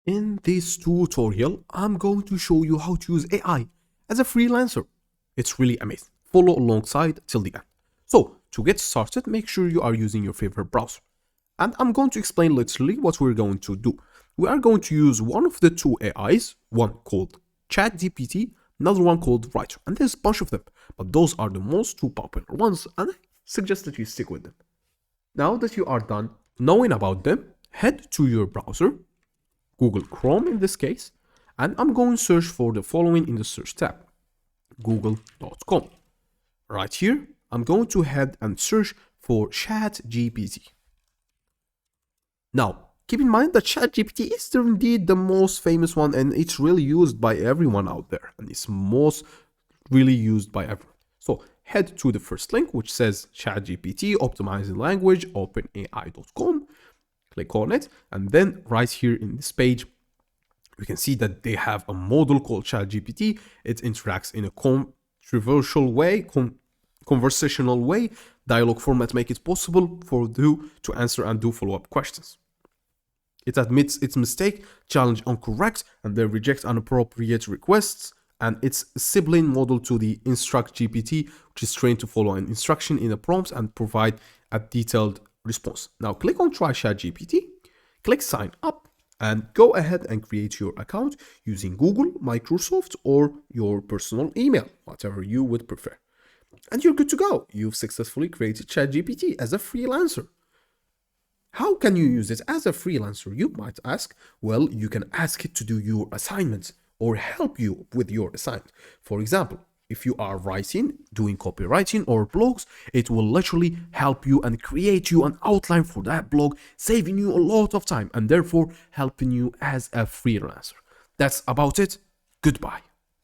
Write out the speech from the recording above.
In this tutorial, I'm going to show you how to use AI as a freelancer. It's really amazing. Follow alongside till the end. So, to get started, make sure you are using your favorite browser. And I'm going to explain literally what we're going to do. We are going to use one of the two AIs, one called ChatGPT, another one called Writer. And there's a bunch of them, but those are the most two popular ones, and I suggest that you stick with them. Now that you are done knowing about them, head to your browser, Google Chrome in this case, and I'm going to search for the following in the search tab, google.com. Right here, I'm going to head and search for ChatGPT. Now, keep in mind that ChatGPT is indeed the most famous one, and it's really used by everyone out there, and it's most really used by everyone. So head to the first link, which says ChatGPT optimizing language, openai.com. Click on it, and then right here in this page, you can see that they have a model called ChatGPT. It interacts in a controversial way, conversational way. Dialogue format make it possible for you to answer and do follow-up questions. It admits its mistake, challenge incorrect, and then rejects inappropriate requests. And it's a sibling model to the Instruct GPT, which is trained to follow an instruction in a prompt and provide a detailed response. Now click on Try ChatGPT, click Sign Up, and go ahead and create your account using Google, Microsoft, or your personal email, whatever you would prefer. And you're good to go. You've successfully created ChatGPT as a freelancer. How can you use it as a freelancer, you might ask? Well, you can ask it to do your assignments or help you with your assignment. For example, if you are writing, doing copywriting or blogs, it will literally help you and create you an outline for that blog, saving you a lot of time and therefore helping you as a freelancer. That's about it. Goodbye.